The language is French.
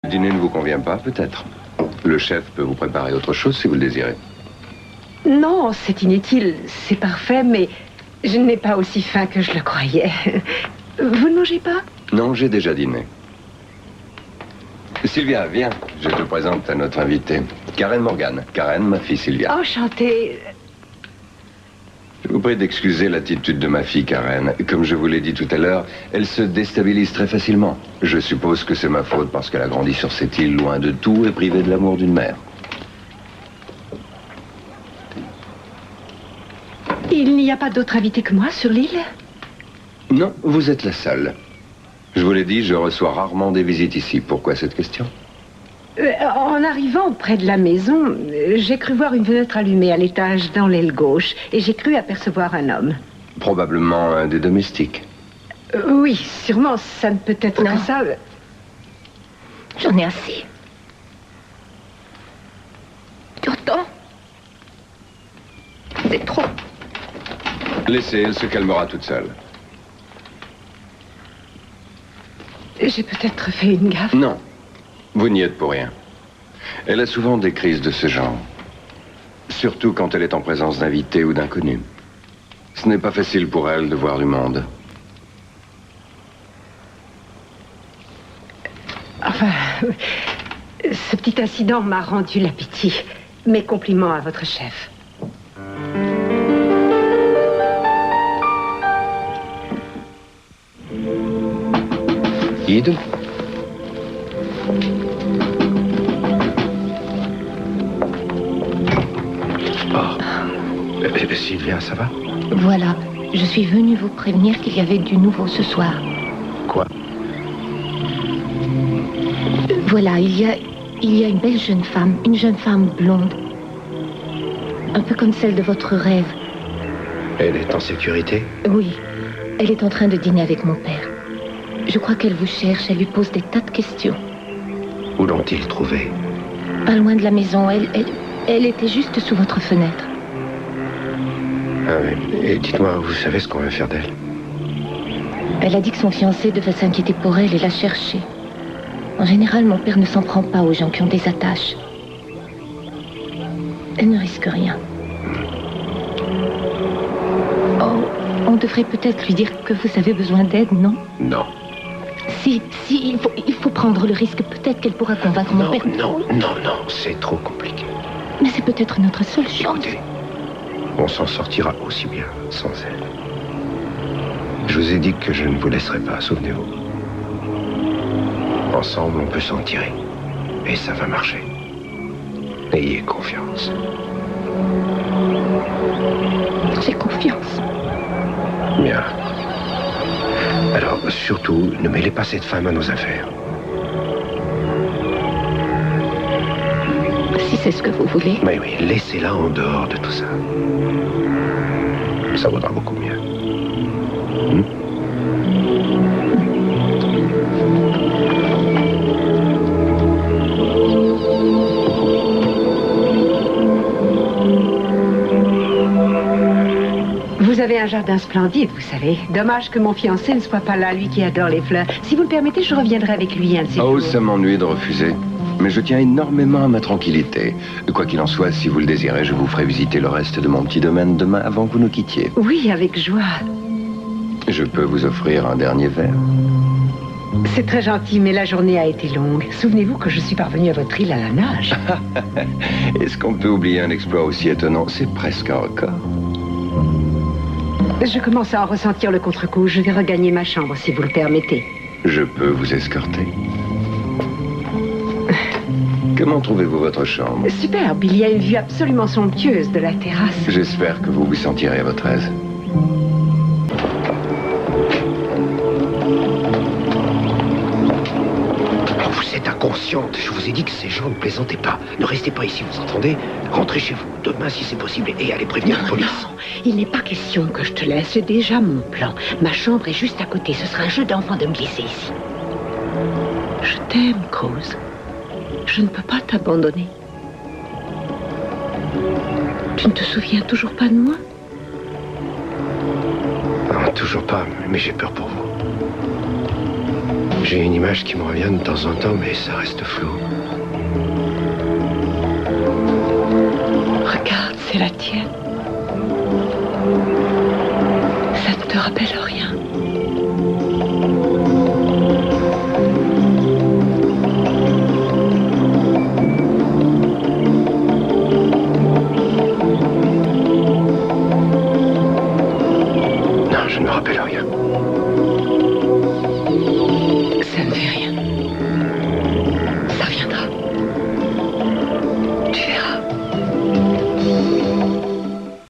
Le dîner ne vous convient pas, peut-être. Le chef peut vous préparer autre chose si vous le désirez. Non, c'est inutile, c'est parfait, mais je n'ai pas aussi faim que je le croyais. Vous ne mangez pas? Non, j'ai déjà dîné. Sylvia, viens, je te présente à notre invitée. Karen Morgan. Karen, ma fille Sylvia. Enchantée. Je vous prie d'excuser l'attitude de ma fille Karen. Comme je vous l'ai dit tout à l'heure, elle se déstabilise très facilement. Je suppose que c'est ma faute parce qu'elle a grandi sur cette île loin de tout et privée de l'amour d'une mère. Il n'y a pas d'autres invités que moi sur l'île? Non, vous êtes la seule. Je vous l'ai dit, je reçois rarement des visites ici. Pourquoi cette question? En arrivant près de la maison, j'ai cru voir une fenêtre allumée à l'étage dans l'aile gauche et j'ai cru apercevoir un homme. Probablement un des domestiques. Oui, sûrement, ça ne peut être que ça. J'en ai assez. Pourtant, c'est trop. Laissez, elle se calmera toute seule. J'ai peut-être fait une gaffe. Non, vous n'y êtes pour rien. Elle a souvent des crises de ce genre. Surtout quand elle est en présence d'invités ou d'inconnus. Ce n'est pas facile pour elle de voir du monde. Enfin, ce petit incident m'a rendu l'appétit. Mes compliments à votre chef. Ide? Sylvia, ça va? Voilà, je suis venue vous prévenir qu'il y avait du nouveau ce soir. Quoi? Voilà, il y a une belle jeune femme blonde. Un peu comme celle de votre rêve. Elle est en sécurité? Oui, elle est en train de dîner avec mon père. Je crois qu'elle vous cherche, elle lui pose des tas de questions. Où l'ont-ils trouvée? Pas loin de la maison, elle était juste sous votre fenêtre. Ah oui. Et dites-moi, vous savez ce qu'on va faire d'elle? Elle a dit que son fiancé devait s'inquiéter pour elle et la chercher. En général, mon père ne s'en prend pas aux gens qui ont des attaches. Elle ne risque rien. Oh, on devrait peut-être lui dire que vous avez besoin d'aide, non? Non. Si, il faut prendre le risque. Peut-être qu'elle pourra convaincre mon père. Non, c'est trop compliqué. Mais c'est peut-être notre seule chance. Écoutez, on s'en sortira aussi bien sans elle. Je vous ai dit que je ne vous laisserai pas, souvenez-vous. Ensemble, on peut s'en tirer. Et ça va marcher. Ayez confiance. J'ai confiance. Bien. Alors, surtout, ne mêlez pas cette femme à nos affaires. Si c'est ce que vous voulez. Mais oui, laissez-la en dehors de tout ça. Ça vaudra beaucoup mieux. Vous avez un jardin splendide, vous savez. Dommage que mon fiancé ne soit pas là, lui qui adore les fleurs. Si vous le permettez, je reviendrai avec lui un de ces Oh, jours. ça m'ennuie de refuser. Mais je tiens énormément à ma tranquillité. Quoi qu'il en soit, si vous le désirez, je vous ferai visiter le reste de mon petit domaine demain avant que vous nous quittiez. Oui, avec joie. Je peux vous offrir un dernier verre. C'est très gentil, mais la journée a été longue. Souvenez-vous que je suis parvenue à votre île à la nage. Est-ce qu'on peut oublier un exploit aussi étonnant? C'est presque un record. Je commence à en ressentir le contre-coup. Je vais regagner ma chambre, si vous le permettez. Je peux vous escorter. Comment trouvez-vous votre chambre? Superbe, il y a une vue absolument somptueuse de la terrasse. J'espère que vous vous sentirez à votre aise. Oh, vous êtes inconsciente. Je vous ai dit que ces gens ne plaisantaient pas. Ne restez pas ici, vous entendez? Rentrez chez vous, demain si c'est possible, et allez prévenir la police. Non, il n'est pas question que je te laisse. C'est déjà mon plan. Ma chambre est juste à côté. Ce sera un jeu d'enfant de me glisser ici. Je t'aime, Cruz. Je ne peux pas t'abandonner. Tu ne te souviens toujours pas de moi? Non, toujours pas, mais j'ai peur pour vous. J'ai une image qui me revient de temps en temps, mais ça reste flou. Regarde, c'est la tienne. Ça ne te rappelle rien.